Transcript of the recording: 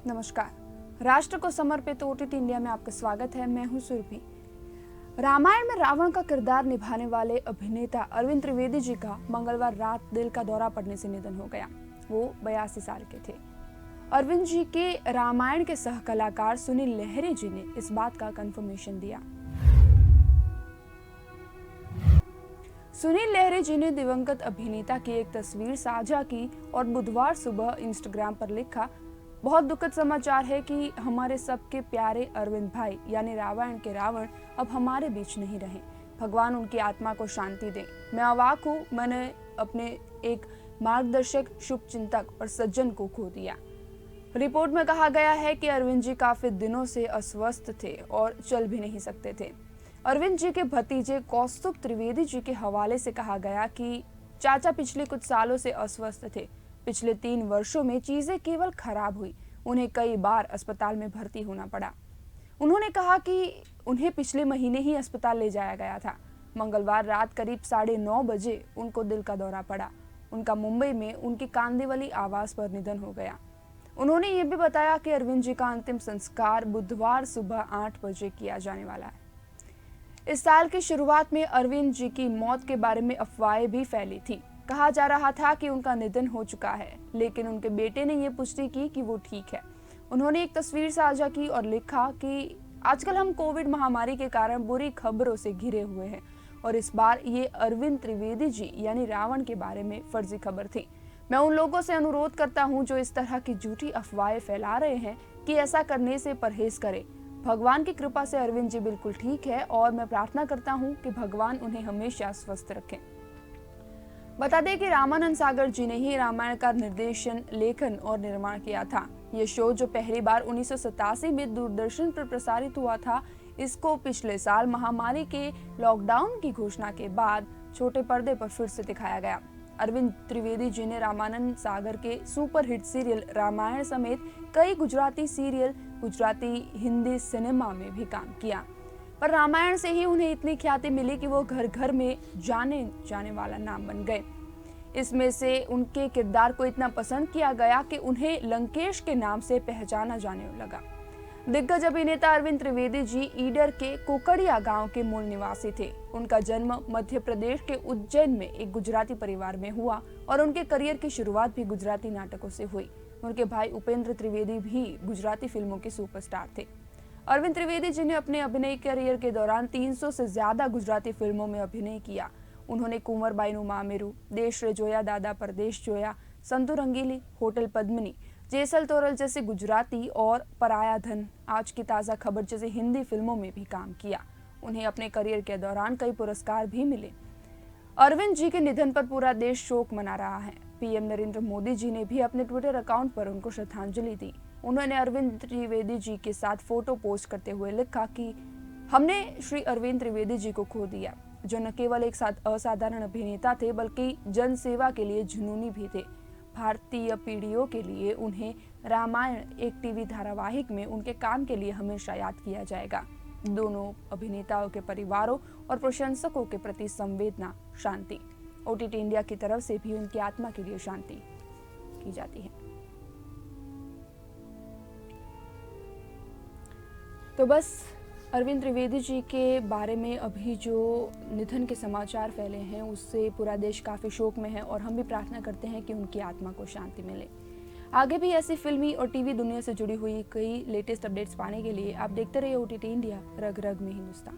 नमस्कार। राष्ट्र को समर्पित ओटीटी इंडिया में आपका स्वागत है। मैं हूं सुरभि। रामायण में रावण का किरदार निभाने वाले अभिनेता अरविंद त्रिवेदी जी का मंगलवार रात दिल का दौरा पड़ने से निधन हो गया। वो 82 साल के थे। अरविंद जी के रामायण के सह कलाकार सुनील लहरी जी ने इस बात का कंफर्मेशन दिया। सुनील लहरी जी ने दिवंगत अभिनेता की एक तस्वीर साझा की और बुधवार सुबह इंस्टाग्राम पर लिखा, बहुत दुखद समाचार है कि हमारे सबके प्यारे अरविंद भाई यानी रामायण के रावण अब हमारे बीच नहीं रहे। भगवान उनकी आत्मा को शांति दे। मैं अवाक हूँ, मैंने अपने एक मार्गदर्शक, शुभचिंतक और सज्जन को खो दिया। रिपोर्ट में कहा गया है कि अरविंद जी काफी दिनों से अस्वस्थ थे और चल भी नहीं सकते थे। अरविंद जी के भतीजे कौस्तुभ त्रिवेदी जी के हवाले से कहा गया कि चाचा पिछले कुछ सालों से अस्वस्थ थे। पिछले 3 वर्षों में चीजें केवल खराब हुई। उन्हें कई बार अस्पताल में भर्ती होना पड़ा। उन्होंने कहा कि उन्हें पिछले महीने ही अस्पताल ले जाया गया था। मंगलवार रात करीब 9:30 बजे उनको दिल का दौरा पड़ा। उनका मुंबई में उनकी कांदिवली आवास पर निधन हो गया। उन्होंने ये भी बताया कि अरविंद जी का अंतिम संस्कार बुधवार सुबह 8 बजे किया जाने वाला है। इस साल की शुरुआत में अरविंद जी की मौत के बारे में अफवाहें भी फैली थी। कहा जा रहा था कि उनका निधन हो चुका है, लेकिन उनके बेटे ने यह पुष्टि की कि वो ठीक है। उन्होंने एक तस्वीर साझा की और लिखा कि आजकल हम कोविड महामारी के कारण बुरी खबरों से घिरे हुए हैं और इस बार ये अरविंद त्रिवेदी जी यानी रावण के बारे में फर्जी खबर थी। मैं उन लोगों से अनुरोध करता हूं जो इस तरह की झूठी अफवाहें फैला रहे हैं कि ऐसा करने से परहेज करें। भगवान की कृपा से अरविंद जी बिल्कुल ठीक है और मैं प्रार्थना करता हूं कि भगवान उन्हें हमेशा स्वस्थ रखें। बता दें कि रामानंद सागर जी ने ही रामायण का निर्देशन, लेखन और निर्माण किया था। ये शो जो पहली बार 1987 में दूरदर्शन पर प्रसारित हुआ था, इसको पिछले साल महामारी के लॉकडाउन की घोषणा के बाद छोटे पर्दे पर फिर से दिखाया गया। अरविंद त्रिवेदी जी ने रामानंद सागर के सुपरहिट सीरियल रामायण समेत कई गुजराती सीरियल, गुजराती हिंदी सिनेमा में भी काम किया, पर रामायण से ही उन्हें इतनी ख्याति मिली कि वो घर घर में जाने जाने वाला नाम बन गए। इसमें से उनके किरदार को इतना पसंद किया गया कि उन्हें लंकेश के नाम से पहचाना जाने लगा। दिग्गज अभिनेता अरविंद त्रिवेदी जी ईडर के कोकड़िया गांव के मूल निवासी थे। उनका जन्म मध्य प्रदेश के उज्जैन में एक गुजराती परिवार में हुआ और उनके करियर की शुरुआत भी गुजराती नाटकों से हुई। उनके भाई उपेंद्र त्रिवेदी भी गुजराती फिल्मों के सुपरस्टार थे। अरविंद त्रिवेदी जी ने अपने अभिनय करियर के दौरान 300 से ज्यादा गुजराती फिल्मों में अभिनय किया। उन्होंने कुंवर बाईनु मामेरू, देश रे जोया दादा परदेश जोया, संतू रंगीली, होटल पद्मिनी, जेसल तोरल जैसे गुजराती और पराया धन, आज की ताज़ा खबर जैसे हिंदी फिल्मों में भी काम किया। उन्हें अपने करियर के दौरान कई पुरस्कार भी मिले। अरविंद जी के निधन पर पूरा देश शोक मना रहा है। पीएम नरेंद्र मोदी जी ने भी अपने ट्विटर अकाउंट पर उनको श्रद्धांजलि दी। उन्होंने अरविंद त्रिवेदी जी के साथ फोटो पोस्ट करते हुए लिखा कि हमने श्री अरविंद त्रिवेदी जी को खो दिया, जो न केवल एक असाधारण अभिनेता थे बल्कि जन सेवा के लिए जुनूनी भी थे। भारतीय पीढ़ियों के लिए उन्हें रामायण एक टीवी धारावाहिक में उनके काम के लिए हमेशा याद किया जाएगा। दोनों अभिनेताओं के परिवारों और प्रशंसकों के प्रति संवेदना, शांति। ओटीटी इंडिया की तरफ से भी उनकी आत्मा के लिए शांति की जाती है। तो बस अरविंद त्रिवेदी जी के बारे में अभी जो निधन के समाचार फैले हैं उससे पूरा देश काफ़ी शोक में है और हम भी प्रार्थना करते हैं कि उनकी आत्मा को शांति मिले। आगे भी ऐसी फिल्मी और टीवी दुनिया से जुड़ी हुई कई लेटेस्ट अपडेट्स पाने के लिए आप देखते रहिए ओटीटी इंडिया, रग रग में हिंदुस्तान।